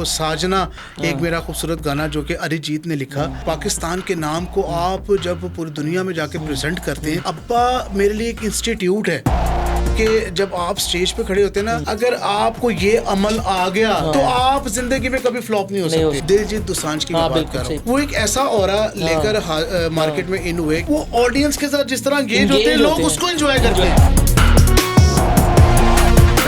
साजना एक मेरा खूबसूरत गाना जो कि अरिजीत ने लिखा। पाकिस्तान के नाम को आप जब पूरी दुनिया में जाके प्रेजेंट करते हैं, अब्बा मेरे लिए एक इंस्टीट्यूट है कि जब आप स्टेज पे खड़े होते हैं ना, अगर आपको ये अमल आ गया तो आप जिंदगी में कभी फ्लॉप नहीं हो सकते। दिलजीत दोसांझ की मैं बात कर रहा हूँ। वो एक ऐसा ऑरा लेकर मार्केट में इन हुए, वो ऑडियंस के साथ जिस तरह एंगेज होते हैं, लोग उसको एंजॉय करते हैं।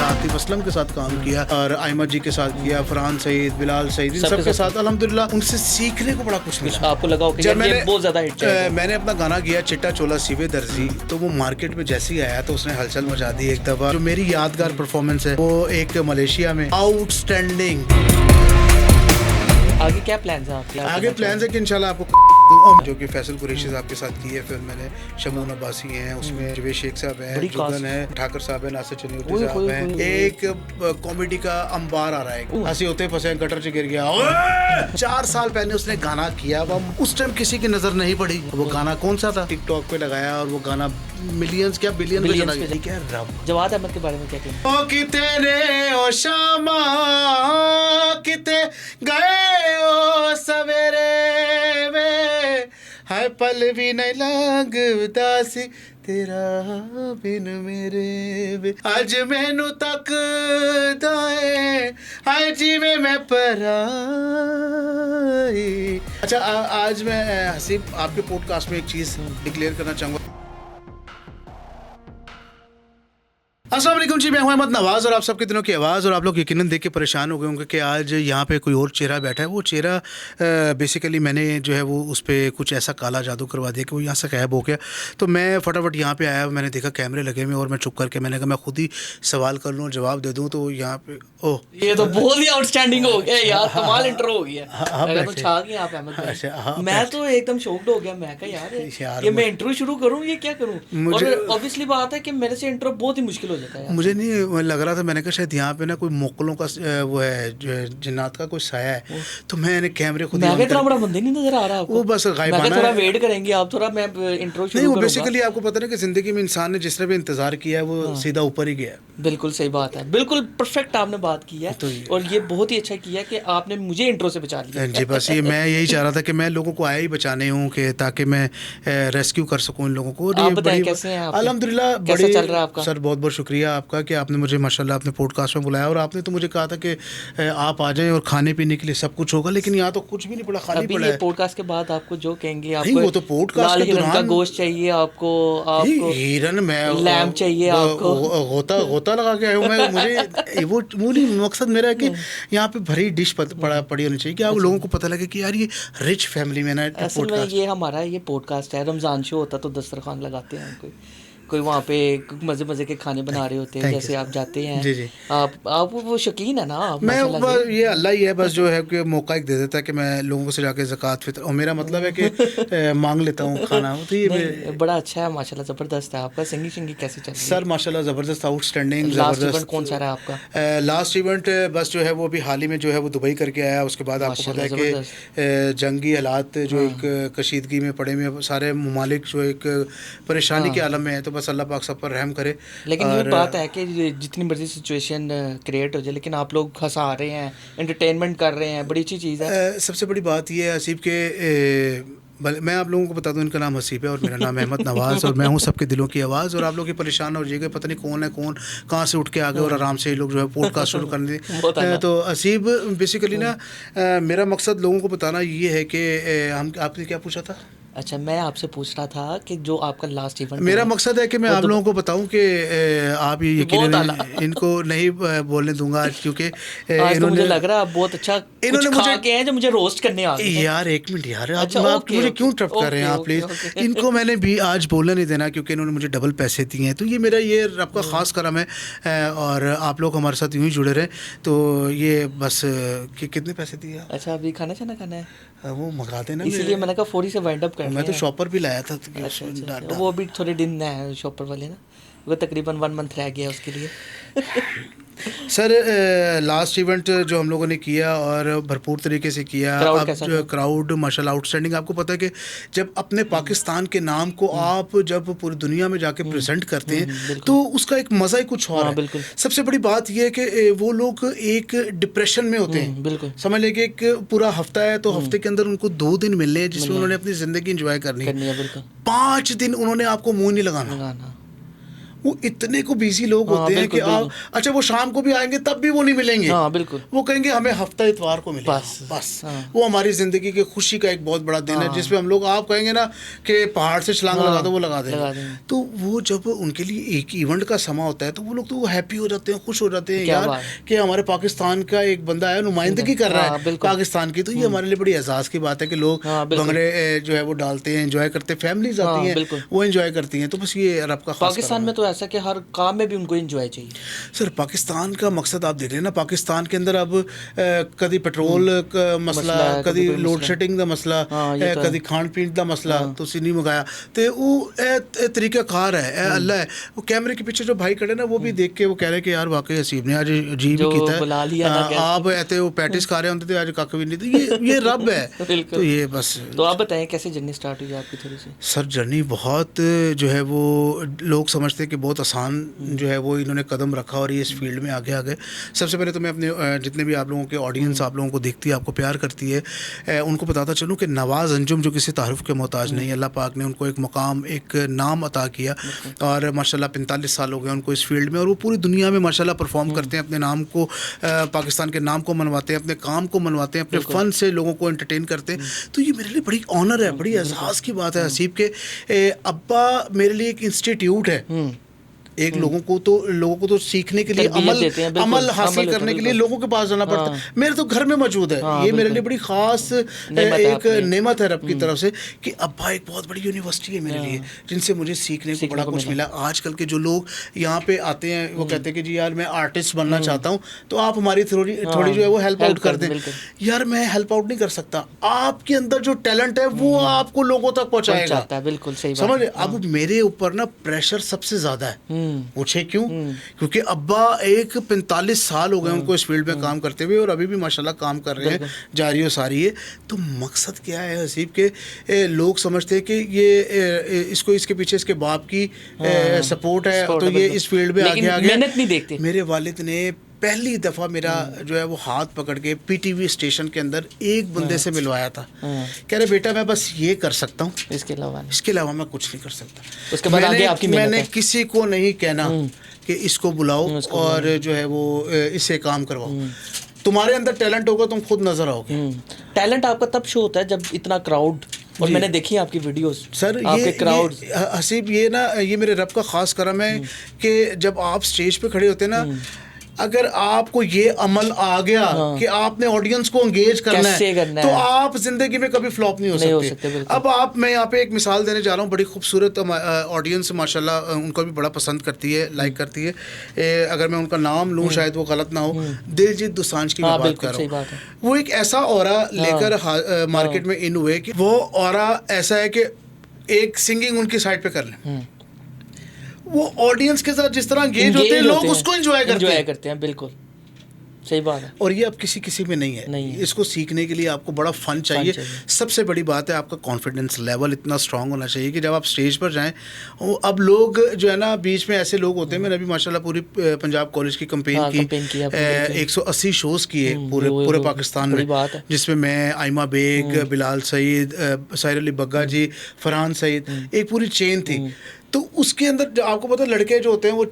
आतिफ असलम के साथ काम किया और आयमा जी के साथ किया, फरहान सईद, बिलाल सईद, इन सबके साथ अल्हम्दुलिल्लाह उनसे सीखने को बड़ा कुछ मिला। आपको लगा कि ये बहुत ज्यादा हिट है। मैंने अपना गाना किया चिट्टा चोला सीवे दर्जी, तो वो मार्केट में जैसे ही आया तो उसने हलचल मचा दी। एक दफा जो मेरी यादगार परफॉर्मेंस है वो एक मलेशिया में आउटस्टैंडिंग। आगे क्या प्लान्स हैं आपके? आगे प्लान्स है कि इंशाल्लाह आपको जो कि फैसल कुरैशी साहब के साथ की है फिल्म मैंने, शमून अब्बासी हैं उसमें, जवेद शेख साहब हैं, जुगन है, ठाकर साहब है, नासिर चनियोटी साहब हैं। एक कॉमेडी का अंबार आ रहा है, हंसी होते फंसे गटर से गिर गया। 4 साल पहले उसने गाना किया, अब उस टाइम किसी की नजर नहीं पड़ी। वो गाना कौन सा था? टिकटॉक पे लगाया और वो गाना मिलियंस क्या बिलियन पे चला गया। जवाद अहमद के बारे में क्या कहना? ओ कितने ओ शामा किते गए ओ सवेरे हाय पल भी नहीं लग उदासी तेरा बिन मेरे आज मैनू तक दाए हाय जीवे मैं पराई। अच्छा आज मैं हसीब आपके पॉडकास्ट में एक चीज डिक्लेयर करना चाहूँगा। अस्सलाम वालेकुम जी, मैं हूं अहमद नवाज और आप सबके दिनों की आवाज़। और आप लोग यकीनन देख के परेशान हो गए होंगे कि आज यहाँ पे कोई और चेहरा बैठा है। वो चेहरा बेसिकली मैंने जो है वो उस पर कुछ ऐसा काला जादू करवा दिया कि वो यहाँ से गायब हो गया। तो मैं फटाफट यहाँ पे आया, मैंने देखा कैमरे लगे हुए और मैं चुप करके मैंने कहा मैं खुद ही सवाल कर लूँ और जवाब दे दूँ। तो यहाँ पे ओह ये तो बहुत ही आउटस्टैंडिंग हो गया यार, कमाल इंट्रो हो गया। तो छा गए आप अहमद भाई। अच्छा, मैं तो एकदम शॉक्ड हो गया। मैं कहा यार ये मैं इंट्रो शुरू करूँ ये क्या करूँ? और ऑब्वियसली बात है कि मेरे से इंट्रो बहुत ही मुश्किल हो जाता है। मुझे नहीं लग रहा था, मैंने कहा शायद यहाँ पे ना कोई मोकलों का वो है जो जिन्नात का कोई साया है। तो मैंने कैमरे खुद मैं इतना बड़ा बंदे नहीं नजर आ रहा आपको। वो बस गायबाना थोड़ा वेट करेंगे आप, थोड़ा मैं इंट्रो शुरू नहीं। वो बेसिकली आपको पता है कि जिंदगी में इंसान ने जिसने भी इंतजार किया है वो सीधा ऊपर ही गया। बिल्कुल सही बात है, बिल्कुल परफेक्ट आपने बात की है। और ये बहुत ही अच्छा किया कि आपने मुझे इंट्रो से बचा लिया। जी बस ये मैं यही चाह रहा था कि मैं लोगों को आया ही बचाने हूँ कि ताकि मैं रेस्क्यू कर सकूँ इन लोगों को। आप बताएं कैसे हैं आप? अल्हम्दुलिल्लाह कैसा चल रहा है आपका? सर बहुत बहुत शुक्रिया आपका कि आपने मुझे माशाल्लाह अपने पॉडकास्ट में बुलाया। और आपने तो मुझे कहा था कि आप आ जाएं और खाने पीने के लिए सब कुछ होगा, लेकिन यहाँ तो कुछ भी नहीं पड़ा, खाली पड़ा है। पॉडकास्ट के बाद आपको जो कहेंगे आपको, वो तो पॉडकास्ट लाल हिरन का गोश्त चाहिए आपको, हिरन में लैम्प चाहिए आपको, गोता लगा के आया हूँ मैं। मुझे वो नहीं, मकसद मेरा है कि यहाँ पे भरी डिश पड़ी होनी चाहिए कि आप लोगों को पता लगे कि यार ये रिच फैमिली में ना। असल में ये हमारा ये पॉडकास्ट है, रमज़ान शो होता तो दस्तरखान लगाते हैं कोई वहाँ पे मज़े मज़े के खाने बना रहे होते हैं, जैसे आप जाते हैं। जी जी। आप वो शौकीन है ना आप? मैं ये अल्लाह ही है बस जो है कि मौका एक दे देता है कि मैं लोगों से जाके ज़कात फितर, और मेरा मतलब है कि मांग लेता हूँ खाना। तो ये बड़ा अच्छा है माशाल्लाह, ज़बरदस्त है। आपका सिंगिंग कैसी चल रही है? सर माशाल्लाह ज़बरदस्त, आउटस्टैंडिंग। लास्ट इवेंट कौन सा रहा आपका? लास्ट इवेंट बस जो है वो अभी हाल ही में जो है वो दुबई करके आया। उसके बाद आपको पता है कि जंगी हालात जो एक कशीदगी में पड़े हुए सारे ममालिक जो एक परेशानी के आलम में है, तो बस अल्लाह पाक सब पर रहम करे। लेकिन ये बात है कि जितनी मर्जी सिचुएशन क्रिएट हो जाए, लेकिन आप लोग हंसा रहे हैं, एंटरटेनमेंट कर रहे हैं, बड़ी अच्छी चीज़ है। सबसे बड़ी बात ये है हसीब के मैं आप लोगों को बता दूं, इनका नाम हसीब है और मेरा नाम अहमद नवाज़ और मैं हूं सबके दिलों की आवाज़। और आप लोग ये परेशान हो जाइएगा पता नहीं कौन है कौन कहाँ से उठ के आ गए और आराम से ये लोग जो है पॉडकास्ट शुरू कर दिए। तो हसीब बेसिकली ना मेरा मकसद लोगों को बताना ये है कि हम आपने क्या पूछा था? अच्छा, मैं आपसे पूछ रहा था कि जो आपका लास्ट इवेंट, मेरा मकसद है कि मैं आप लोगों को बताऊं कि आप ये यकीनन इनको नहीं बोलने दूंगा आज, क्योंकि इन्होंने मुझे लग रहा है आप बहुत अच्छा इन्होंने मुझे के हैं जो मुझे रोस्ट करने आ गए। यार एक मिनट यार, आप मुझे क्यों ट्रप कर रहे हैं आप प्लीज। इनको मैंने भी आज बोलने नहीं देना क्योंकि इन्होंने मुझे डबल पैसे दिए हैं। तो ये मेरा ये रब का खास करम है और आप लोग हमारे साथ यूं ही जुड़े रहे। तो ये बस कितने पैसे दिए? अच्छा, अभी खाना है वो मंगा देना, इसलिए मैंने कहा फौरी से वाइंड अप कर। मैं तो शॉपर भी लाया था। अच्छा, वो भी थोड़े दिन है शॉपर वाले ना, वो तकरीबन 1 मंथ रह गया उसके लिए। सर लास्ट इवेंट जो हम लोगों ने किया और भरपूर तरीके से किया। क्राउड अब कैसा जो था? क्राउड माशाल्लाह आउटस्टैंडिंग। आपको पता है कि जब अपने पाकिस्तान के नाम को आप जब पूरी दुनिया में जाके प्रेजेंट करते हैं तो उसका एक मज़ा ही कुछ और हाँ, है। बिल्कुल। सबसे बड़ी बात यह है कि वो लोग एक डिप्रेशन में होते हैं। बिल्कुल समझ लें कि एक पूरा हफ्ता है तो हफ्ते के अंदर उनको 2 दिन मिलने हैं जिसमें उन्होंने अपनी ज़िंदगी इंजॉय करनी है। बिल्कुल 5 दिन उन्होंने आपको मुंह नहीं लगाना। लगाना। वो इतने को बिजी लोग हाँ, होते हैं कि बिल्कुल, आप अच्छा वो शाम को भी आएंगे तब भी वो नहीं मिलेंगे। हाँ बिल्कुल। वो कहेंगे हमें हफ्ता इतवार को मिलेगा बस। हाँ। वो हमारी जिंदगी की खुशी का एक बहुत बड़ा दिन है जिसपे हम लोग आप कहेंगे ना कि पहाड़ से छलांग लगा दो वो लगा देंगे। तो वो जब उनके लिए एक इवेंट का समा होता है तो वो लोग तो हैप्पी हो जाते हैं, खुश हो जाते हैं यार कि हमारे पाकिस्तान का एक बंदा है नुमाइंदगी कर रहा है पाकिस्तान की। तो ये हमारे लिए बड़ी एहसास की बात है कि लोग भंगड़े जो है वो डालते हैं, एंजॉय करते हैं, फैमिलीज आती हैं वो एंजॉय करती हैं। तो बस ये रब का खास पाकिस्तान में तो ऐसा कि हर काम में भी उनको एंजॉय चाहिए। सर पाकिस्तान का मकसद आप देख रहे हैं ना, पाकिस्तान के अंदर अब कभी पेट्रोल का मसला, कभी लोड शेडिंग का मसला, कभी खान पीन का मसला तो नहीं मंगाया तो वो तरीका कार है अल्लाह है। वो कैमरे के पीछे जो भाई खड़े ना वो भी देख के वो कह रहे कि यार वाकई हसीब ने आज जी भी किया है। आप ऐसे वो पैटिस खा रहे होते थे आज कख भी नहीं। तो ये रब है। तो ये बस। तो आप बताएं कैसे जर्नी स्टार्ट हुई आपकी थोड़ी सी? सर जर्नी बहुत जो है वो लोग समझते हैं कि बहुत आसान जो है वो इन्होंने कदम रखा और ये इस फील्ड में आगे आ गए। सबसे पहले तो मैं अपने जितने भी आप लोगों के ऑडियंस आप लोगों को देखती है, आपको प्यार करती है, उनको बताता चलूँ कि नवाज़ अंजुम जो किसी तारुफ के मोहताज नहीं, अल्लाह पाक ने उनको एक मुकाम एक नाम अता किया और माशाल्लाह 45 साल हो गए उनको इस फील्ड में और वो पूरी दुनिया में माशाल्लाह परफॉर्म करते हैं, अपने नाम को पाकिस्तान के नाम को मनवाते हैं, अपने काम को मनवाते हैं, अपने फ़न से लोगों को एंटरटेन करते हैं। तो ये मेरे लिए बड़ी ऑनर है, बड़ी एहसास की बात है हसीब के अब्बा मेरे लिए एक इंस्टीट्यूट है। एक लोगों को तो सीखने के लिए अमल हासिल करने के लिए लोगों के पास जाना पड़ता है। मेरे तो घर में मौजूद है। ये मेरे लिए बड़ी ख़ास एक नेमत है रब की तरफ से कि अब्बा एक बहुत बड़ी यूनिवर्सिटी है मेरे लिए जिनसे मुझे सीखने को बड़ा कुछ मिला। आजकल के जो लोग यहाँ पे आते हैं वो कहते हैं कि जी यार मैं आर्टिस्ट बनना चाहता हूँ तो आप हमारी थोड़ी जो है वो हेल्प आउट कर दें। यार मैं हेल्प आउट नहीं कर सकता, आपके अंदर जो टैलेंट है वो आपको लोगों तक पहुँचाएगा। बिल्कुल सही समझ। अब मेरे ऊपर ना प्रेशर सबसे ज़्यादा है। पूछे क्यों? क्योंकि अब्बा एक 45 साल हो गए उनको इस फील्ड में काम करते हुए और अभी भी माशाल्लाह काम कर रहे हैं, जारी और सारी है। तो मकसद क्या है हसीब के लोग समझते हैं कि ये इसको इसके पीछे इसके बाप की सपोर्ट है तो ये इस फील्ड में आगे मेहनत नहीं देखते। मेरे वालिद ने पहली दफ़ा मेरा जो है वो हाथ पकड़ के पीटीवी स्टेशन के अंदर एक बंदे से मिलवाया था। कह रहे बेटा मैं बस ये कर सकता हूँ, इसके अलावा मैं कुछ नहीं कर सकता। उसके बाद आगे आपकी मैंने किसी को नहीं कहना कि इसको बुलाओ और जो है वो इससे काम करवाओ। तुम्हारे अंदर टैलेंट होगा तुम खुद नजर आओगे। टैलेंट आपका तब शो होता है जब इतना क्राउड, और मैंने देखी आपकी वीडियोस सर आपके क्राउड हसीब ये ना ये मेरे रब का खास करम है कि जब आप स्टेज पे खड़े होते हैं ना, अगर आपको ये अमल आ गया कि आपने ऑडियंस को एंगेज करना है तो आप जिंदगी में कभी फ्लॉप नहीं हो सकते। अब मैं यहाँ पे एक मिसाल देने जा रहा हूँ, बड़ी खूबसूरत ऑडियंस माशाल्लाह उनको भी बड़ा पसंद करती है, लाइक करती है। अगर मैं उनका नाम लूँ शायद वो गलत ना हो, दिलजीत दोसांझ की मैं बात कर रहा हूँ। वो एक ऐसा ऑरा लेकर मार्केट में इन हुए कि वो ऑरा ऐसा है कि एक सिंगिंग उनकी साइड पे कर लें, वो ऑडियंस के साथ जिस तरह एंगेज होते हैं लोग उसको एंजॉय करते हैं। बिल्कुल सही बात है। और ये अब किसी में नहीं है। इसको सीखने के लिए आपको बड़ा फन चाहिए। सबसे बड़ी बात है आपका कॉन्फिडेंस लेवल इतना स्ट्रांग होना चाहिए कि जब आप स्टेज पर जाएं, अब लोग जो है ना बीच में ऐसे लोग होते हैं, मैंने अभी माशाल्लाह पूरी पंजाब कॉलेज की कैंपेन की 180 शोज़ किए पूरे पाकिस्तान में, जिसमें मैं, आइमा बेग, बिलाल सईद, साहिर अली बग्गा जी, फरहान सईद, एक पूरी चेन थी। तो उसके अंदर आपको पता लड़के जो होते हैं वो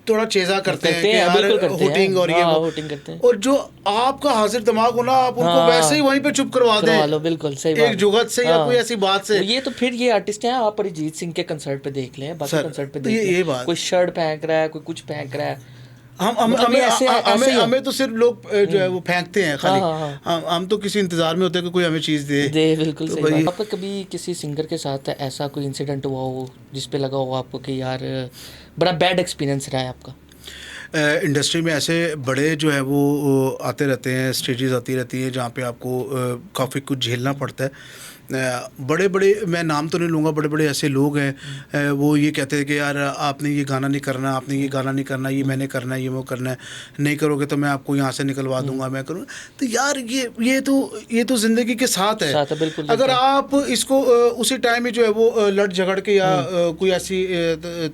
थोड़ा चेज़ा करते हैं कि यार हुटिंग और ये करते हैं। और जो आपका हाजिर दिमाग हो ना आप उनको वैसे ही वहीं पे चुप करवा दें। बिल्कुल सही बात। एक जुगत से या कोई ऐसी बात से। ये तो फिर ये आर्टिस्ट हैं, आप अरिजीत सिंह के कंसर्ट पे देख लें, बाकी कंसर्ट पे देख लें, कोई शर्ट फेंक रहा है, कोई कुछ फेंक रहा है। हमें तो सिर्फ लोग जो है वो फेंकते हैं खाली। हम तो किसी इंतजार में होते हैं कि कोई हमें चीज़ दे। बिल्कुल सही। आपका कभी किसी सिंगर के साथ ऐसा कोई इंसिडेंट हुआ हो जिस पे लगा हो आपको कि यार बड़ा बैड एक्सपीरियंस रहा है आपका? इंडस्ट्री में ऐसे बड़े जो है वो आते रहते हैं, स्टेजेस आती रहती हैं जहाँ पे आपको काफ़ी कुछ झेलना पड़ता है। बड़े बड़े, मैं नाम तो नहीं लूँगा, बड़े बड़े ऐसे लोग हैं वो ये कहते हैं कि यार आपने ये गाना नहीं करना, आपने ये गाना नहीं करना, ये मैंने करना है, ये वो करना है, नहीं करोगे तो मैं आपको यहाँ से निकलवा दूंगा, मैं करूँ। तो यार ये तो ज़िंदगी के साथ है। बिल्कुल, अगर आप इसको उसी टाइम में जो है वो लड़ झगड़ के या कोई ऐसी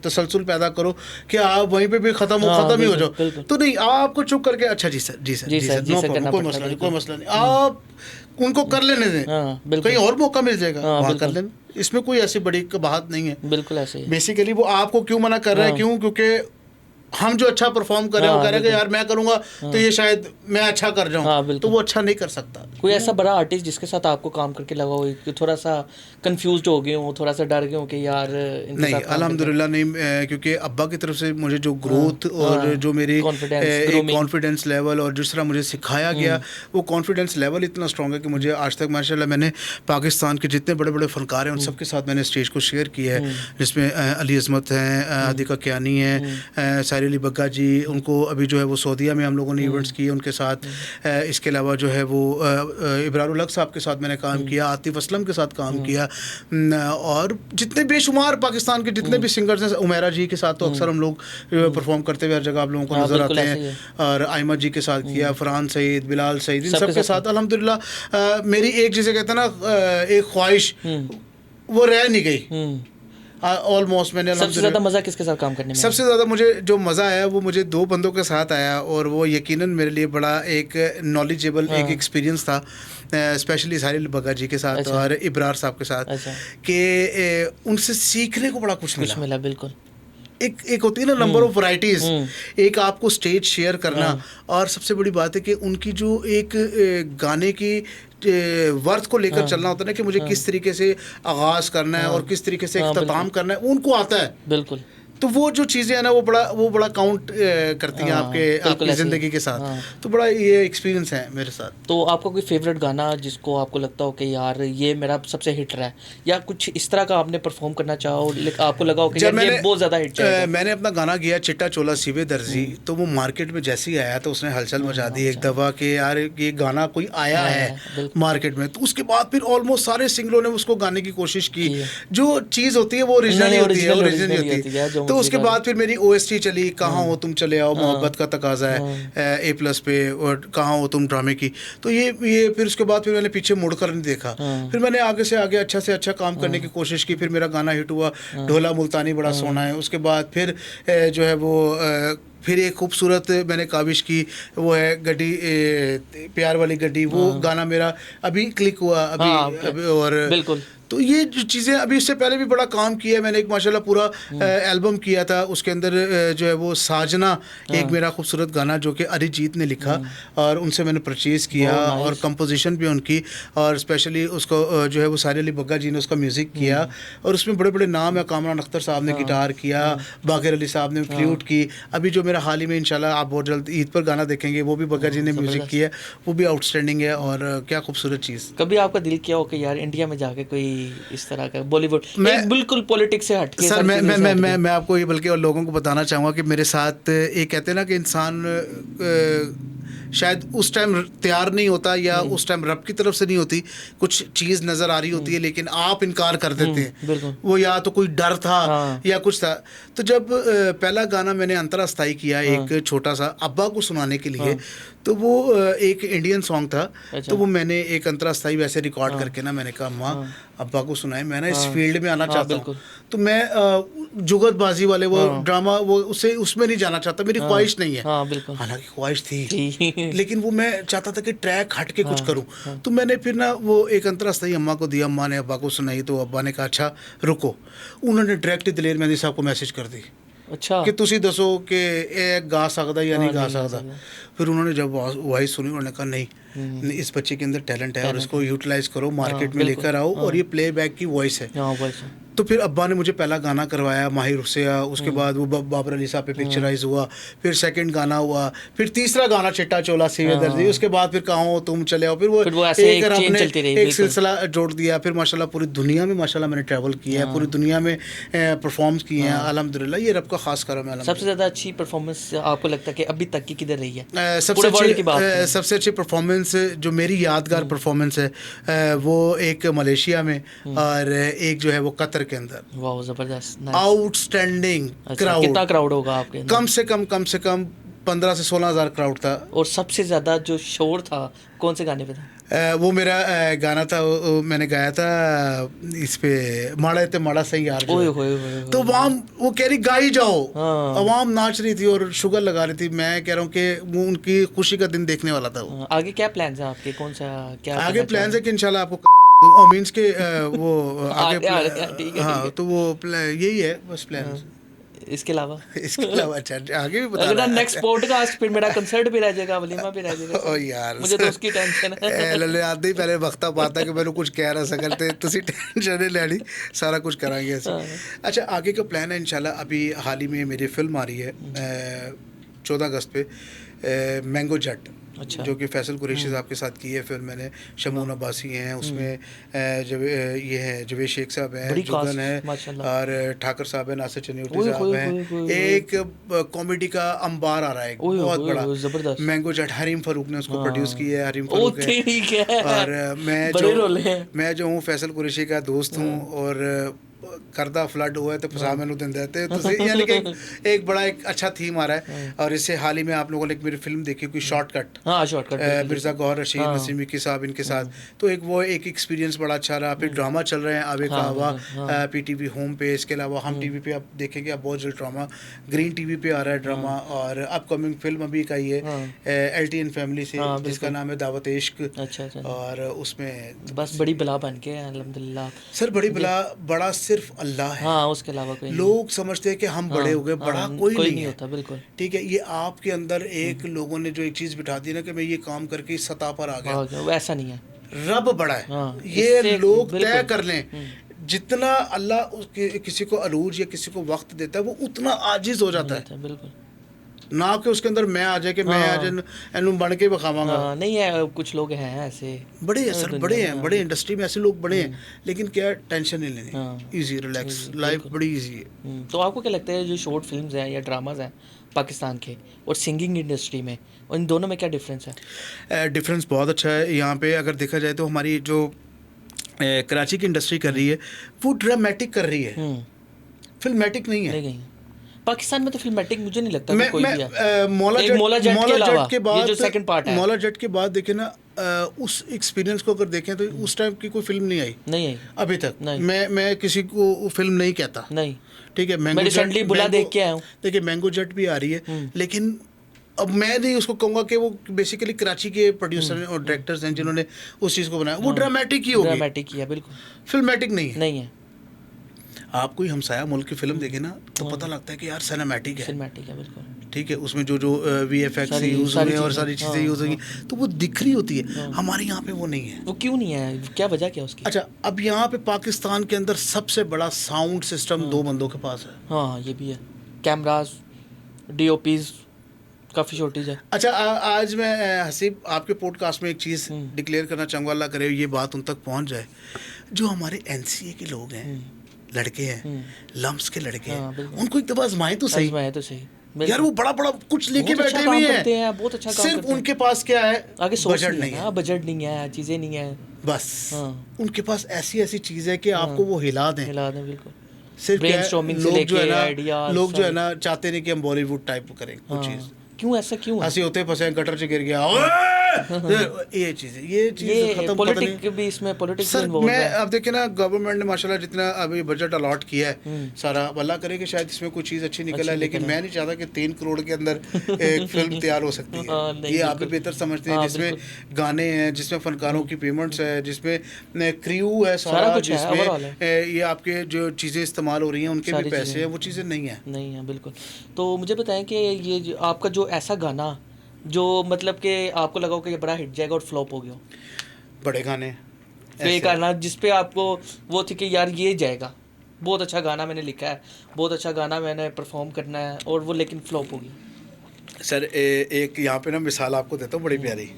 तसलसल पैदा करो कि आप वहीं पे भी ख़त्म ही हो जाओ, तो नहीं, आपको चुप करके अच्छा जी सर नो प्रॉब्लम, कोई मसला नहीं, आप उनको कर लेने दें, कहीं और मौका मिल जाएगा, वहाँ कर लेना, इसमें कोई ऐसी बड़ी बात नहीं है। बिल्कुल ऐसे ही बेसिकली वो आपको क्यों मना कर रहा है, क्यों? क्योंकि हम जो अच्छा परफॉर्म कर रहे हैं वो कह रहे हैं कि यार मैं करूंगा तो ये शायद मैं अच्छा कर जाऊं, तो वो अच्छा नहीं कर सकता। कोई ऐसा बड़ा आर्टिस्ट जिसके साथ आपको काम करके लगा हो कि थोड़ा सा कंफ्यूज्ड हो गए हो, थोड़ा सा डर गए हो कि यार नहीं, अल्हम्दुलिल्लाह नहीं, क्योंकि अब्बा की तरफ से मुझे जो ग्रोथ और जो मेरी कॉन्फिडेंस लेवल और जिस तरह मुझे सिखाया गया, वो कॉन्फिडेंस लेवल इतना स्ट्रॉन्ग है कि मुझे आज तक माशाल्लाह मैंने पाकिस्तान के जितने बड़े बड़े फनकार हैं उन सबके साथ मैंने स्टेज को शेयर किया है, जिसमें अली अज़मत हैं, आदिका कियानी हैं, सारी अली बग्गा जी, उनको अभी जो है वो सऊदीया में हम लोगों ने इवेंट्स किए उनके साथ। इसके अलावा जो है वो इब्रारुल हक साहब के साथ मैंने काम किया, आतिफ असलम के साथ काम किया, और जितने बेशुमार पाकिस्तान के जितने भी सिंगर्स हैं, उमेरा जी के साथ तो अक्सर हम लोग परफॉर्म करते हुए हर जगह आप लोगों को नज़र आते हैं, और अहमद जी के साथ किया, फरहान सईद, बिलाल सईद, इन सब के साथ अल्हम्दुलिल्लाह मेरी एक जिसे कहते हैं ना एक ख्वाहिश वो रह नहीं गई। ऑलमोस्ट मैंने सबसे ज़्यादा मज़ा किसके साथ काम करने में? सबसे ज़्यादा मुझे जो मज़ा आया वो मुझे 2 बंदों के साथ आया, और वो यकीनन मेरे लिए बड़ा एक नॉलेजेबल एक एक्सपीरियंस था, स्पेशली साहिल अली बग्गा जी के साथ और इब्रार साहब के साथ, कि उनसे सीखने को बड़ा कुछ मिला। बिल्कुल एक होती है ना नंबर ऑफ वैरायटीज, एक आपको स्टेज शेयर करना, और सबसे बड़ी बात है कि उनकी जो एक गाने की वर्थ को लेकर चलना होता है ना, कि मुझे किस तरीके से आगाज़ करना है और किस तरीके से इख्तिताम करना है, उनको आता है। बिल्कुल, तो वो जो चीज़ें हैं ना वो बड़ा काउंट करती हैं आपकी ज़िंदगी के साथ। तो बड़ा ये एक्सपीरियंस है मेरे साथ। तो आपका कोई फेवरेट गाना जिसको आपको लगता हो कि यार ये मेरा सबसे हिट रहा है, या कुछ इस तरह का आपने परफॉर्म करना चाहो, आपको लगा हो कि यार ये बहुत ज़्यादा हिट है? मैंने अपना गाना किया चिट्टा चोला सीवे दर्जी, तो वो मार्केट में जैसे ही आया तो उसने हलचल मचा दी एक दफ़ा कि यार ये गाना कोई आया है मार्केट में। तो उसके बाद फिर ऑलमोस्ट सारे सिंगरों ने उसको गाने की कोशिश की। जो चीज़ होती है वो ओरिजिनल होती है। तो उसके बाद फिर मेरी OST चली, कहाँ हो तुम चले आओ, मोहब्बत का तकाजा है A+ पे, और कहाँ हो तुम ड्रामे की। तो ये फिर उसके बाद फिर मैंने पीछे मुड़कर नहीं देखा, फिर मैंने आगे से आगे अच्छा से अच्छा काम करने की कोशिश की। फिर मेरा गाना हिट हुआ, ढोला मुल्तानी बड़ा सोना है। उसके बाद फिर जो है वो फिर एक खूबसूरत मैंने काविश की, वो है गड्डी प्यार वाली गड्डी, वो गाना मेरा अभी क्लिक हुआ अभी और बिल्कुल। तो ये जो चीज़ें, अभी इससे पहले भी बड़ा काम किया है मैंने, एक माशाल्लाह पूरा एल्बम किया था, उसके अंदर जो है वो साजना एक मेरा खूबसूरत गाना जो कि अरिजीत ने लिखा, और उनसे मैंने परचेज़ किया, और कंपोजिशन भी उनकी, और स्पेशली उसको जो है वो साहिल अली बग्गा जी ने उसका म्यूज़िक किया, और उसमें बड़े बड़े नाम है, कामरान अख्तर साहब ने गिटार किया, बाक़िर अली साहब ने फ्लूट की। अभी जो मेरा हाल ही में इंशाल्लाह आप बहुत जल्द ईद पर गाना देखेंगे, वो भी बग्गा जी ने म्यूज़िक किया, वो भी आउटस्टैंडिंग है, और क्या खूबसूरत चीज़। कभी आपका दिल किया हो कि यार इंडिया में जाके कोई इस तरह का बॉलीवुड, बिल्कुल पॉलिटिक्स से हटके? सर मैं आपको ये बल्कि और लोगों को बताना चाहूँगा कि मेरे साथ एक कहते हैं ना कि इंसान शायद उस टाइम तैयार नहीं होता, या उस टाइम रब की तरफ से नहीं होती, कुछ चीज़ नज़र आ रही होती है लेकिन आप इनकार कर देते हैं। वो या तो कोई डर था या कुछ था। तो जब पहला गाना मैंने अंतरा स्थाई किया, एक छोटा सा अब्बा को सुनाने के लिए, तो वो एक इंडियन सॉन्ग था। तो वो मैंने एक अंतरा स्थाई वैसे रिकॉर्ड करके ना मैंने कहा माँ अब्बा को सुनाए, मैं ना इस फील्ड में आना चाहता हूँ। तो मैं जुगतबाजी वाले वो ड्रामा वो उसमें नहीं जाना चाहता, मेरी ख्वाहिश नहीं है। हालांकि ख्वाहिश थी लेकिन वो मैं चाहता था कि ट्रैक हट के कुछ करूँ। तो मैंने फिर ना वो एक अंतरा स्थाई अम्मा को दिया, अम्मा ने अब्बा को सुनाई, तो अब्बा ने कहा अच्छा रुको। उन्होंने डायरेक्ट दलेर मेहंदी साहब को मैसेज कर दी, अच्छा कि तुसी दसो कि ये गा सकता या नहीं गा सकता। फिर उन्होंने जब वॉइस सुनी, उन्होंने कहा नहीं इस बच्चे के अंदर टैलेंट है और इसको यूटिलाइज करो, मार्केट में लेकर आओ, और ये प्लेबैक की वॉइस है। तो फिर अब्बा ने मुझे पहला गाना करवाया माहिर हुसैन, उसके बाद वो बाबर अली साहब पे पिक्चराइज हुआ, फिर सेकंड गाना हुआ, फिर तीसरा गाना चिट्टा चोला सीवे दर्दी, उसके बाद फिर कहाँ तुम चले आओ, फिर वो एक रब ने एक सिलसिला जोड़ दिया। फिर माशाल्लाह पूरी दुनिया में माशाल्लाह मैंने ट्रैवल किया है, पूरी दुनिया में परफॉर्म्स किए हैं अल्हम्दुलिल्लाह, ये रब का खास करम है। सबसे ज़्यादा अच्छी परफॉर्मेंस आपको लगता है कि अभी तक की किधर रही है? सबसे अच्छी परफॉर्मेंस जो मेरी यादगार परफॉर्मेंस है वो एक मलेशिया में और एक जो है वो कतर के अंदर। वाह ज़बरदस्त, आउटस्टैंडिंग क्राउड। कितना क्राउड होगा आपके? कम से कम 15 से 16 हज़ार क्राउड था। और सबसे ज़्यादा जो शोर था कौन से गाने पे था? वो मेरा गाना था, मैंने गाया था इस पे माड़ा ते माड़ा सही यार। तो वो कह रही गाई जाओ, अवाम नाच रही थी और शुगर लगा रही थी। मैं कह रहा हूँ कि वो उनकी खुशी का दिन देखने वाला था वो। आगे क्या प्लान्स हैं आपके? कौन सा क्या आगे प्लान्स है कि इंशाल्लाह आपको मीन्स के वो आगे हाँ, तो वो यही है बस प्लान। इसके अलावा अच्छा आगे भी बता। अगर नेक्स्ट पॉडकास्ट फिर मेरा कंसर्ट भी रह जाएगा, वलीमा भी रह जाएगा। ओ यार मुझे तो उसकी टेंशन है। लले आदे ही पहले वक्ता पाता कि मैंने कुछ कह रहा सकल ते तुसी टेंशन नहीं लेनी, सारा कुछ करांगे ऐसे। अच्छा आगे का प्लान है इंशाल्लाह। अभी हाल ही में मेरी फिल्म आ रही है 14 अगस्त पे, मैंगो जट। अच्छा। जो कि फैसल कुरैशी साहब के साथ की है फिल्म मैंने। शमून अब्बासी हैं उसमें, ये है जवेद शेख साहब हैं, जुगन है और ठाकर साहब हैं, नासिर चन्योटी साहब हैं। एक कॉमेडी का अंबार आ रहा है बहुत बड़ा, जबरदस्त। मैंगो जट हरीम फारूक ने उसको प्रोड्यूस किया है। हरीम फारूक है और मैं जो हूँ फैसल कुरैशी का दोस्त हूँ और करदा फ्लड हुआ है तो फसा मैनू दिन देते तो यानी कि एक बड़ा एक अच्छा थीम आ रहा है। और इससे हाल ही में आप लोगों ने एक मेरी फिल्म देखी कोई शॉर्टकट, मिर्ज़ा गौहर रशीद, नसीम विक्की साहब इनके साथ, तो एक वो एक एक्सपीरियंस बड़ा अच्छा रहा। फिर ड्रामा चल रहे हैं आवे का हवा PTV होम पे, इसके अलावा हम TV पे आप देखेंगे आप बहुत जल्द ड्रामा ग्रीन TV पे आ रहा है ड्रामा। और अपकमिंग फिल्म अभी का ही है LTN फैमिली से जिसका नाम है दावत इश्क। और उसमें बस बड़ी बला बन के अल्हम्दुलिल्लाह सर, बड़ी बला बड़ा सिर्फ अल्लाह है। हाँ, उसके अलावा कोई लोग समझते हैं कि हम बड़े हो गए, बड़ा कोई नहीं होता। बिल्कुल ठीक है, ये आपके अंदर एक लोगों ने जो एक चीज बिठा दी ना कि मैं ये काम करके इस सतह पर आ गया, वैसा नहीं है। रब बड़ा है, ये लोग तय कर लें। जितना अल्लाह किसी को अरूज या किसी को वक्त देता है वो उतना आजिज हो जाता है। बिल्कुल ना कि उसके अंदर मैं आ जाए कि मैं आज एनू बन के बखावांगा। नहीं है, कुछ लोग हैं ऐसे बड़े हैं सर, बड़े हैं, बड़े इंडस्ट्री में ऐसे लोग बड़े हैं, लेकिन क्या टेंशन नहीं लेनी, इजी रिलैक्स लाइफ बड़ी इजी है। तो आपको क्या लगता है जो शॉर्ट फिल्म्स हैं या ड्रामाज हैं पाकिस्तान के और सिंगिंग इंडस्ट्री में, और इन दोनों में क्या डिफरेंस है? डिफरेंस बहुत अच्छा है यहाँ पे। अगर देखा जाए तो हमारी जो कराची की इंडस्ट्री कर रही है वो ड्रामेटिक कर रही है, फिल्मेटिक नहीं है। पाकिस्तान में तो फिल्मेटिक मुझे नहीं लगता कोई भी है। मौला जट के बाद, जो सेकंड पार्ट है, मौला जट के बाद देखें ना, उस एक्सपीरियंस को अगर देखें तो उस टाइम की कोई फिल्म नहीं आई अभी तक। मैं किसी को फिल्म नहीं कहता, नहीं ठीक है। मैंगो जट बुला देख के आया हूँ, देखिए मैंगो जट भी आ रही है, लेकिन अब मैं नहीं उसको कहूँगा कि वो बेसिकली कराची के प्रोड्यूसर और डायरेक्टर्स हैं जिन्होंने उस चीज़ को बनाया, वो ड्रामेटिक ही होगी, ड्रामेटिक ही है, बिल्कुल फिल्मेटिक नहीं है। आप कोई हमसाया मुल्क की फिल्म देखे ना तो पता लगता है कि यार सिनेमैटिक है, बिल्कुल ठीक है। उसमें जो VFX यूज़ हुए और सारी चीज़ें यूज़ हुई तो वो दिख रही होती है। हमारे यहाँ पे वो नहीं है। वो क्यों नहीं है, क्या वजह क्या उसकी? अच्छा, अब यहाँ पे पाकिस्तान के अंदर सबसे बड़ा साउंड सिस्टम 2 बंदों के पास है। हाँ ये भी है, कैमराज, DOPs काफ़ी शॉर्टेज है। अच्छा आज मैं हसीब आपके पॉडकास्ट में एक चीज़ डिक्लेयर करना चाहूँगा, अल्लाह करे ये बात उन तक पहुँच जाए। जो हमारे NCA के लोग हैं, लड़के हैं, लम्स के लड़के हैं, उनको एक दफ़ा आजमाएं तो सही यार। वो बड़ा कुछ लेके बैठे हुए हैं, बहुत अच्छा काम सिर्फ उनके पास क्या है, आगे बजट नहीं है, बजट नहीं है, चीज़ें नहीं है, बस उनके पास ऐसी चीज़ है कि आपको वो हिला दें बिल्कुल। सिर्फ लोग जो है ना चाहते नहीं कि हम बॉलीवुड टाइप करें कुछ चीज़। क्यों ऐसा, क्यों हंसी होते फंसे गटर से गिर गया, ये चीज़ खत्म। पॉलिटिक्स भी इसमें, पॉलिटिक्स सर मैं अब देखिए ना, गवर्नमेंट ने माशाल्लाह जितना अभी बजट अलॉट किया है सारा, अल्लाह करे कि शायद इसमें कोई चीज़ अच्छी निकल आए, लेकिन मैं नहीं चाहता कि 3 करोड़ के अंदर एक फिल्म तैयार हो सकती है। ये आप भी बेहतर समझते हैं, जिसमें गाने हैं, जिसमें फनकारों की पेमेंट्स है, जिसमें क्रू है सारा, जिसमें ये आपके जो चीज़ें इस्तेमाल हो रही हैं उनके भी पैसे हैं, वो चीज़ें नहीं है बिल्कुल। तो मुझे बताएं कि ये आपका जो ऐसा गाना जो मतलब कि आपको लगा कि ये बड़ा हिट जाएगा और फ्लॉप हो गया, बड़े गाने तो ये गाना जिस पे आपको वो थी कि यार ये जाएगा, बहुत अच्छा गाना मैंने लिखा है, बहुत अच्छा गाना मैंने परफॉर्म करना है, और वो लेकिन फ्लॉप होगी। सर एक यहाँ पे ना मिसाल आपको देता हूँ बड़ी प्यारी।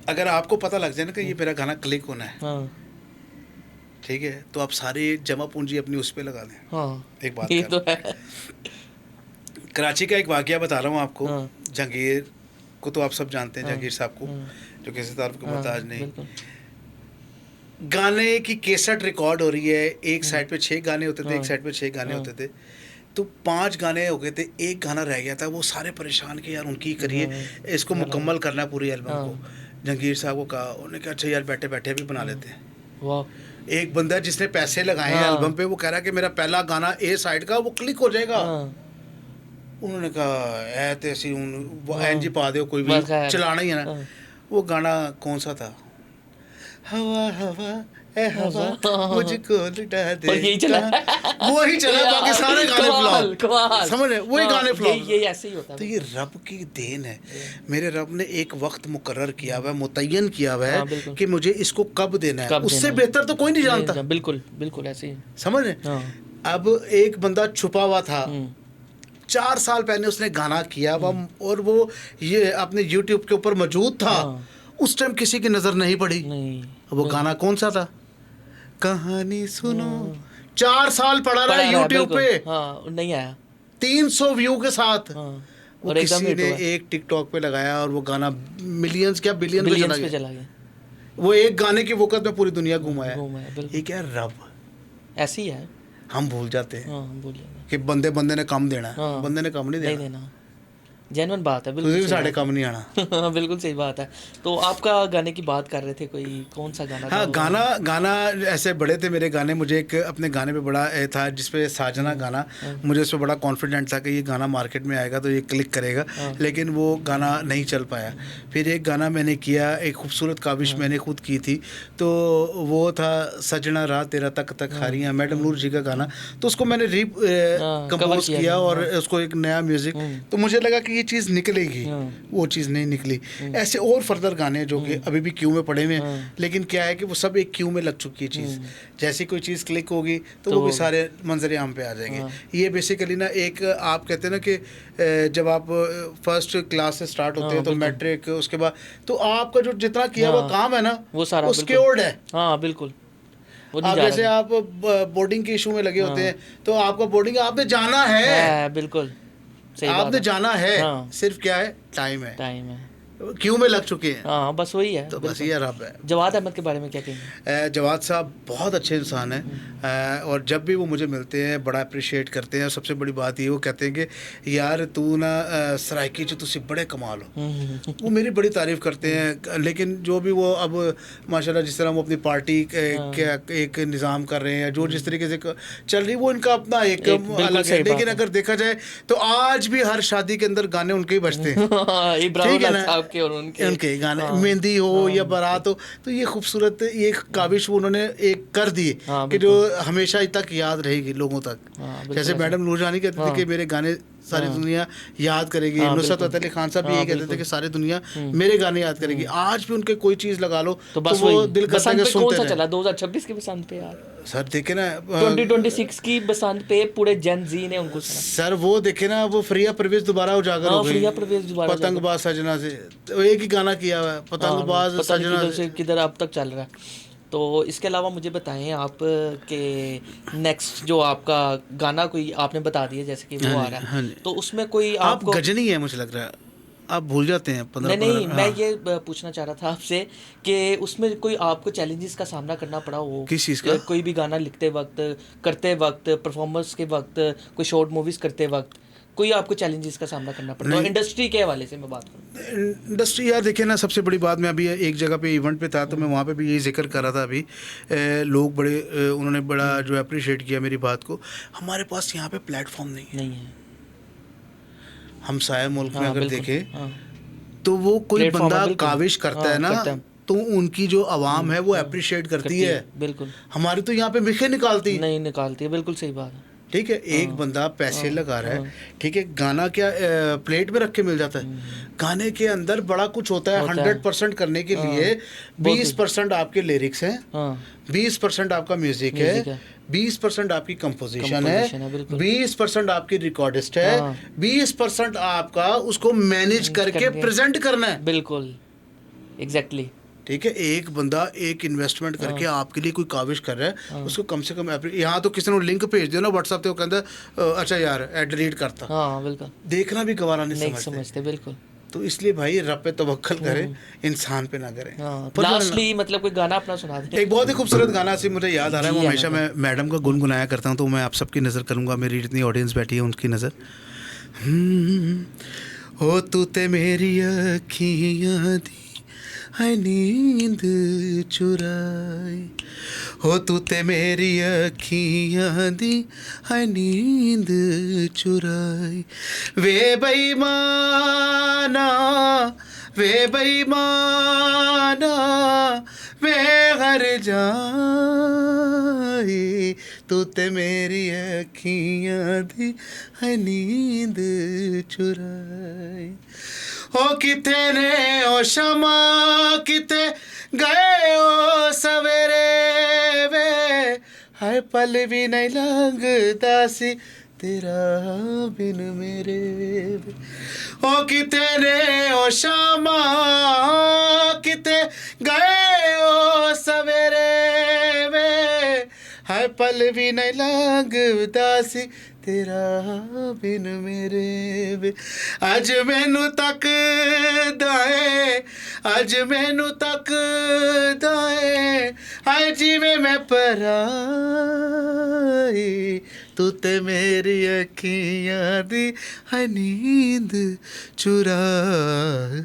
अगर आपको पता लग जाए ना कि ये मेरा गाना क्लिक होना है, हाँ ठीक है, तो आप सारी जमा पूंजी अपनी उस पे लगा दें। हाँ, एक बात ये कर, तो है। कराची का एक वाकया बता रहा हूँ आपको। हाँ। जहांगीर को तो आप सब जानते हैं, हाँ, जहांगीर साहब को, हाँ, जो किसी तरफ के हाँ, मोहताज नहीं। बिल्कुल। गाने की केसट रिकॉर्ड हो रही है, एक साइड पे 6 गाने होते थे, एक हाँ, साइड पे 6 गाने हाँ, होते थे, तो 5 गाने हो गए थे, एक गाना रह गया था। वो सारे परेशान कि यार उनकी करिए, हाँ, इसको मुकम्मल करना है पूरी एल्बम हाँ, को। जहांगीर साहब को कहा, उन्होंने कहा अच्छा यार बैठे बैठे भी बना लेते हैं। वाह। एक बंदा जिसने पैसे लगाए हैं हाँ, एल्बम पे, वो कह रहा है कि मेरा पहला गाना ए साइड का वो क्लिक हो जाएगा। हाँ, उन्होंने कहा ऐ तो ऐसी वो हाँ, एन जी पा दो, कोई भी बस खैर। चलाना ही है ना। हाँ, वो गाना कौन सा था? हवा हवा ए हवा हाँ, मुझको लुटा दे, और यही चला। वो ही चला, बाकी सारे गाने कमाल, फ्लॉप। कमाल। समझ रहे, वही हाँ, गाने फ्लॉप। ये ऐसे ही होता है। तो ये रब की देन है। मेरे रब ने एक वक्त मुकर्रर किया हुआ है, मुतय्यन किया हुआ है हाँ, बिल्कुल। कि मुझे इसको कब देना है। कब उससे देना है। बेहतर तो कोई नहीं जानता। नहीं, बिल्कुल बिल्कुल ऐसे ही। समझ रहे। हाँ। अब एक बंदा छुपा हुआ था, 4 साल पहले उसने गाना किया हुआ, और वो ये अपने यूट्यूब के ऊपर मौजूद था। हाँ। उस टाइम किसी की नज़र नहीं पड़ी। नहीं, वो गाना कौन सा था? कहानी सुनो। 4 साल पड़ा रहा यूट्यूब पे। हाँ, नहीं आया। 300 व्यू के साथ। हाँ, वो और एकदम किसी हिट ने हुआ। एक टिकटॉक पे लगाया और वो गाना मिलियंस क्या बिलियन पे बिलियंस चला पे गया। चला गया। वो एक गाने की वक़्त में पूरी दुनिया घुमाया। घूमा है, बिल्कुल। ये क्या रब, ऐसे ही है। हम भूल जाते हैं हाँ, बोलिए। कि बंदे बंदे ने कम देना है। हाँ, बंदे ने कम नहीं नहीं देना। देना। जेन्युइन बात है, तुझे बिल्कुल भी सही साढ़े बात है। कम नहीं आना। हाँ, बिल्कुल सही बात है। तो आपका गाने की बात कर रहे थे, कोई कौन सा गाना था हाँ, वो? गाना ऐसे बड़े थे मेरे गाने। मुझे एक अपने गाने पे बड़ा था जिसपे साजना गाना, मुझे उस पर बड़ा कॉन्फिडेंट था कि ये गाना मार्केट में आएगा तो ये क्लिक करेगा, लेकिन वो गाना नहीं चल पाया। फिर एक गाना मैंने किया, एक खूबसूरत काविश मैंने खुद की थी, तो वो था सजना रात तेरा तक तक हारियाँ, मैडम नूर जी का गाना। तो उसको मैंने कंपोज किया और उसको एक नया म्यूज़िक, तो मुझे लगा कि ये चीज़ निकलेगी। वो चीज़ नहीं निकली। ऐसे और फर्दर गाने जो कि अभी भी क्यू में पड़े हुए हैं, लेकिन क्या है कि वो सब एक क्यू में लग चुकी है चीज़। जैसी कोई चीज़ क्लिक होगी तो वो भी सारे मंजर आम पे आ जाएंगे। ये बेसिकली ना एक आप कहते हैं ना कि जब आप फर्स्ट क्लास से स्टार्ट होते हैं तो मैट्रिक, उसके बाद तो आपका जो जितना किया हुआ काम है ना वो सारा स्क्योर्ड है। हाँ, बिल्कुल। आप जैसे आप बोर्डिंग के इशू में लगे होते हैं, तो आपका बोर्डिंग आपने जाना है, बिल्कुल आपने जाना है। सिर्फ क्या है, टाइम है। क्यों में लग चुके हैं। हाँ, बस वही है। तो बस ये रब है। जवाद अहमद के बारे में क्या कहेंगे? जवाद साहब बहुत अच्छे इंसान हैं, और जब भी वो मुझे मिलते हैं बड़ा अप्रिशिएट करते हैं। और सबसे बड़ी बात ये, वो कहते हैं कि यार तू ना सराइकी जो तुसी बड़े कमाल हो। वो मेरी बड़ी तारीफ़ करते हैं। लेकिन जो भी वो अब माशाल्लाह जिस तरह वो अपनी पार्टी एक निज़ाम कर रहे हैं, जो जिस तरीके से चल रही, वो इनका अपना एक अलग है। लेकिन अगर देखा जाए तो आज भी हर शादी के अंदर गाने उनके ही बजते हैं। ठीक है ना, और उनके गाने, मेहंदी हो या बारात हो, तो ये खूबसूरत ये काविश उन्होंने एक कर दी कि जो हमेशा तक याद रहेगी लोगों तक। जैसे मैडम नूरजानी कहते थे कि मेरे गाने सारी दुनिया याद करेगी। नुसरत फतेह अली खान साहब भी यही कहते थे कि सारी दुनिया मेरे गाने याद करेगी। आज भी उनके कोई चीज़ लगा लो तो बस वो दिल करता है कि सुनते रहे। चला 2026 के बसंत पे यार सर देखे ना, 2026 की बसंत पे पूरे जेन जी ने उनको सुना। सर वो देखे ना, वो फ्रिया परवेज दोबारा उजागर हो गई। पतंगबाज सजना से एक ही गाना किया हुआ है, पतंगबाज सजना से किधर अब तक चल रहा है। तो इसके अलावा मुझे बताएं आप के नेक्स्ट जो आपका गाना कोई आपने बता दिया जैसे कि वो आ रहा है, तो उसमें कोई आपको गजनी है, मुझे लग रहा है आप भूल जाते हैं 15। नहीं, मैं ये पूछना चाह रहा था आपसे कि उसमें कोई आपको चैलेंजेस का सामना करना पड़ा हो? किस चीज़ का? कोई भी गाना लिखते वक्त, करते वक्त, परफॉर्मेंस के वक्त, कोई शॉर्ट मूवीज़ करते वक्त कोई आपको चैलेंजेस का सामना करना पड़ा? इंडस्ट्री के हवाले से मैं बात करूँ। इंडस्ट्री यार देखिए ना, सबसे बड़ी बात, मैं अभी एक जगह पे इवेंट पे था तो मैं वहाँ पे भी यही जिक्र कर रहा था। अभी लोग बड़े उन्होंने बड़ा जो अप्रिशिएट किया मेरी बात को। हमारे पास यहाँ पे प्लेटफॉर्म नहीं है। हम साया मुल्क में अगर देखें तो वो कोई बंदा काविश करता है ना, तो उनकी जो आवाम है वो अप्रिशिएट करती है। बिल्कुल। हमारी तो यहाँ पे मिखे निकालती नहीं निकालती है। बिल्कुल सही बात है। ठीक है, एक बंदा पैसे लगा रहा है, ठीक है, गाना क्या प्लेट में रख के मिल जाता है? गाने के अंदर बड़ा कुछ होता है। 100% करने के लिए 20% आपके लिरिक्स हैं, 20% आपका म्यूजिक है, 20% आपकी कंपोजिशन है, 20% आपकी रिकॉर्डिस्ट है, 20% आपका उसको मैनेज करके प्रेजेंट करना है। बिल्कुल, एग्जैक्टली। ठीक है, एक बंदा एक इन्वेस्टमेंट करके आपके लिए कोई काविश कर रहा है, उसको कम से कम यहाँ तो किसी ने लिंक भेज दिया ना व्हाट्सएप पे, वो कहता अच्छा यार डिलीट करता। बिल्कुल, देखना भी गवारा नहीं समझते। बिल्कुल, तो इसलिए भाई रब पे तवक्कल करें, इंसान पे ना करें। लास्टली मतलब कोई गाना अपना सुना दे। एक बहुत ही खूबसूरत गाना से मुझे याद आ रहा है, वो हमेशा मैं मैडम का गुनगुनाया करता हूँ, तो मैं आप सबकी नज़र करूँगा, मेरी जितनी ऑडियंस बैठी है उनकी नज़र। हो तू ते मेरी अखियाँ दी है नींद चुराई, हो तू ते मेरी अखियाँ दी है नींद चुराई, वे बेईमाना वे बेईमाना वे घर जाए, तू ते मेरी अखियाँ दी है नींद चुराई। हो किथे ने ओ शमा किथे गए ओ सवेरे वे, हाय पल भी नहीं लगता सी तेरा बिन मेरे वे। ओ किथे ने ओ शमा किथे गए ओ सवेरे वे, हाय पल भी नहीं लगता सी तेरा बिन मेरे वे। अज मैनू तक दाए, अज मैनू तक दाए, हाय जिवें मैं पराई, तू ते मेरी अखियाँ दी है नींद चुराई।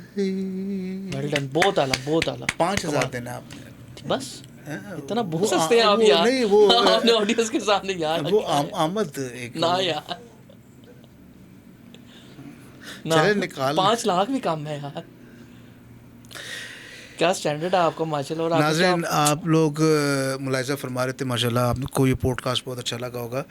बहुत आला, बहुत आला। 5,000 देना आपने बस, इतना बहुत सस्ते हैं आप यार। नहीं वो आपने ऑडियंस के सामने यार वो आमद एक ना यार ना, चले निकाल 5 लाख भी कम है यार। क्या स्टैंडर्ड है आपका माशाल्लाह। और नाज़रीन आप लोग मुलाहिज़ा फरमा रहे थे माशाल्लाह आपको ये पॉडकास्ट बहुत अच्छा लगा होगा,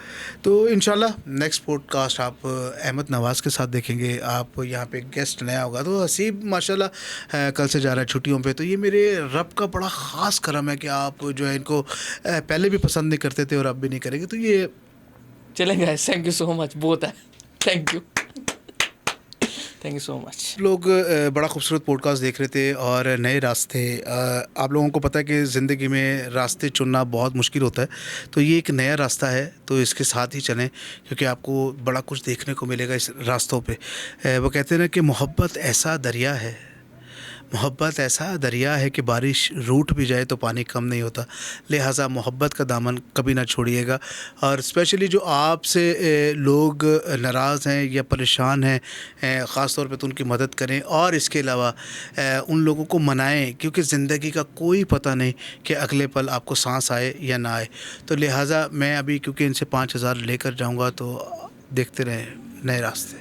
तो इंशाल्लाह नेक्स्ट पॉडकास्ट आप अहमद नवाज़ के साथ देखेंगे। आप यहाँ पे गेस्ट नया होगा, तो हसीब माशाल्लाह कल से जा रहा है छुट्टियों पे, तो ये मेरे रब का बड़ा ख़ास करम है कि आप जो है इनको पहले भी पसंद नहीं करते थे और अब भी नहीं करेंगे, तो ये चलेंगे। थैंक यू सो मच, बहुत है, थैंक यू सो मच। लोग बड़ा खूबसूरत पॉडकास्ट देख रहे थे और नए रास्ते, आप लोगों को पता है कि ज़िंदगी में रास्ते चुनना बहुत मुश्किल होता है, तो ये एक नया रास्ता है, तो इसके साथ ही चलें क्योंकि आपको बड़ा कुछ देखने को मिलेगा इस रास्तों पे। वो कहते हैं ना कि मोहब्बत ऐसा दरिया है, मोहब्बत ऐसा दरिया है कि बारिश रूठ भी जाए तो पानी कम नहीं होता, लिहाजा मोहब्बत का दामन कभी ना छोड़िएगा। और स्पेशली जो आपसे लोग नाराज़ हैं या परेशान हैं, ख़ास तौर पे तो उनकी मदद करें, और इसके अलावा उन लोगों को मनाएं क्योंकि ज़िंदगी का कोई पता नहीं कि अगले पल आपको सांस आए या ना आए। तो लिहाजा मैं अभी क्योंकि इनसे 5,000 लेकर जाऊँगा, तो देखते रहें नए रास्ते।